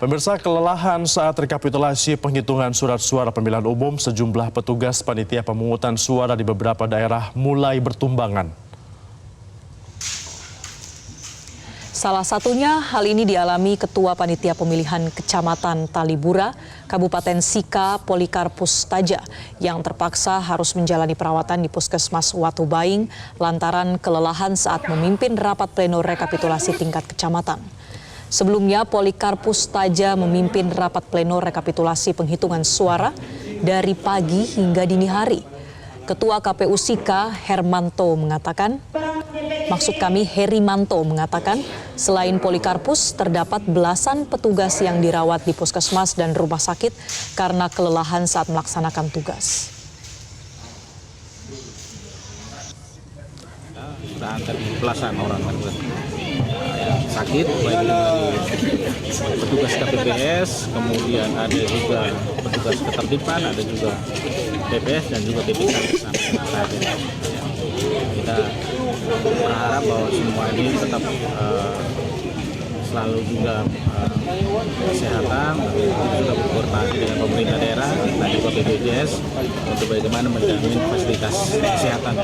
Pemirsa, kelelahan saat rekapitulasi penghitungan surat suara pemilihan umum, sejumlah petugas panitia pemungutan suara di beberapa daerah mulai bertumbangan. Salah satunya hal ini dialami Ketua Panitia Pemilihan Kecamatan Talibura, Kabupaten Sika, Polikarpus Taja, yang terpaksa harus menjalani perawatan di Puskesmas Watubaing lantaran kelelahan saat memimpin rapat pleno rekapitulasi tingkat kecamatan. Sebelumnya, Polikarpus Taja memimpin rapat pleno rekapitulasi penghitungan suara dari pagi hingga dini hari. Ketua KPU Sika, Herimanto mengatakan, selain Polikarpus, terdapat belasan petugas yang dirawat di puskesmas dan rumah sakit karena kelelahan saat melaksanakan tugas. Sudah hampir belasan orang yang sakit, baik petugas KPPS, kemudian ada juga petugas ketertiban, ada juga PPS dan juga PPK bersama. Kita berharap bahwa semua ini tetap selalu juga kesehatan, juga berkoordinasi dengan pemerintah daerah dan juga BPJS untuk bagaimana menjamin fasilitas kesehatan.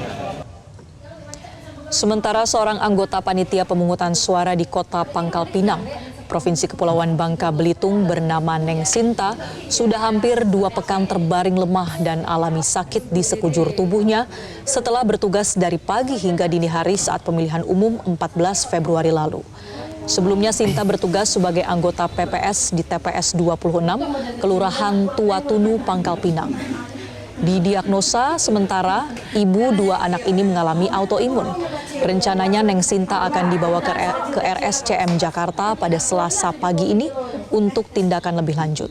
Sementara seorang anggota panitia pemungutan suara di Kota Pangkal Pinang, Provinsi Kepulauan Bangka Belitung bernama Neng Sinta sudah hampir 2 pekan terbaring lemah dan alami sakit di sekujur tubuhnya setelah bertugas dari pagi hingga dini hari saat pemilihan umum 14 Februari lalu. Sebelumnya Sinta bertugas sebagai anggota PPS di TPS 26, Kelurahan Tuatunu, Pangkal Pinang. Didiagnosa sementara ibu 2 anak ini mengalami autoimun. Rencananya Neng Sinta akan dibawa ke RSCM Jakarta pada Selasa pagi ini untuk tindakan lebih lanjut.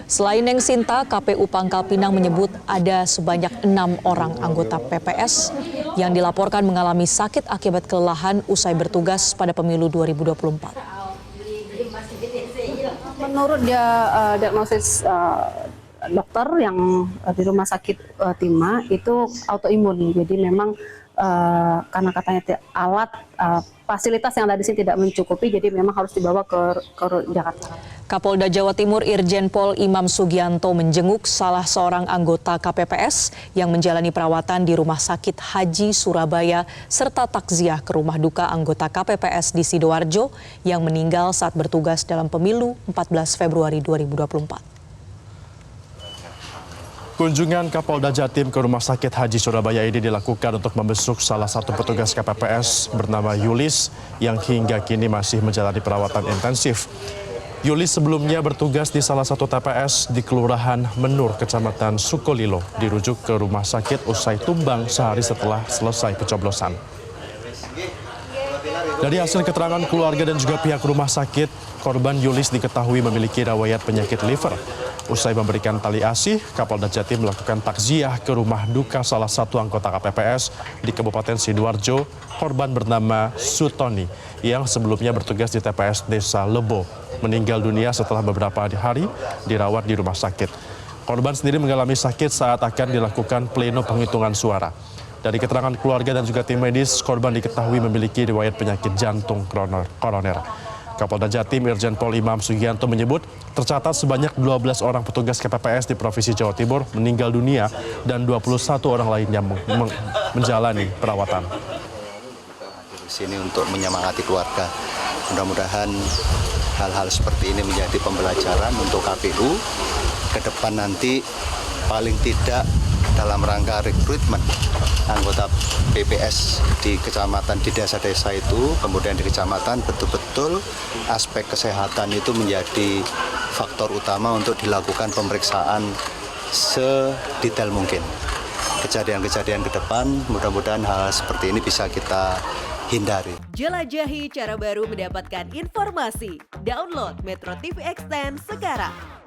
Selain Neng Sinta, KPU Pangkal Pinang menyebut ada sebanyak 6 orang anggota PPS yang dilaporkan mengalami sakit akibat kelelahan usai bertugas pada pemilu 2024. Menurut diagnosis dokter yang di rumah sakit Timah itu autoimun, jadi memang karena katanya alat fasilitas yang ada di sini tidak mencukupi, jadi memang harus dibawa ke Jakarta. Kapolda Jawa Timur Irjen Pol Imam Sugianto menjenguk salah seorang anggota KPPS yang menjalani perawatan di Rumah Sakit Haji Surabaya serta takziah ke rumah duka anggota KPPS di Sidoarjo yang meninggal saat bertugas dalam pemilu 14 Februari 2024. Kunjungan Kapolda Jatim ke Rumah Sakit Haji Surabaya ini dilakukan untuk membesuk salah satu petugas KPPS bernama Yulis yang hingga kini masih menjalani perawatan intensif. Yulis sebelumnya bertugas di salah satu TPS di Kelurahan Menur, Kecamatan Sukolilo, dirujuk ke rumah sakit usai tumbang sehari setelah selesai pencoblosan. Dari hasil keterangan keluarga dan juga pihak rumah sakit, korban Yulis diketahui memiliki riwayat penyakit liver. Usai memberikan tali asih, Kapolda Jatim melakukan takziah ke rumah duka salah satu anggota KPPS di Kabupaten Sidoarjo, korban bernama Sutoni, yang sebelumnya bertugas di TPS Desa Lebo, meninggal dunia setelah beberapa hari dirawat di rumah sakit. Korban sendiri mengalami sakit saat akan dilakukan pleno penghitungan suara. Dari keterangan keluarga dan juga tim medis, korban diketahui memiliki riwayat penyakit jantung koroner. Kapolda Jatim Irjen Pol Imam Sugianto menyebut tercatat sebanyak 12 orang petugas KPPS di Provinsi Jawa Timur meninggal dunia dan 21 orang lainnya menjalani perawatan. Di sini untuk menyemangati keluarga. Mudah-mudahan hal-hal seperti ini menjadi pembelajaran untuk KPU ke depan nanti, paling tidak dalam rangka rekrutmen anggota PPS di kecamatan, di desa-desa itu, kemudian di kecamatan, betul-betul aspek kesehatan itu menjadi faktor utama untuk dilakukan pemeriksaan sedetail mungkin. Kejadian-kejadian ke depan, mudah-mudahan hal seperti ini bisa kita hindari. Jelajahi cara baru mendapatkan informasi. Download Metro TV Extend sekarang.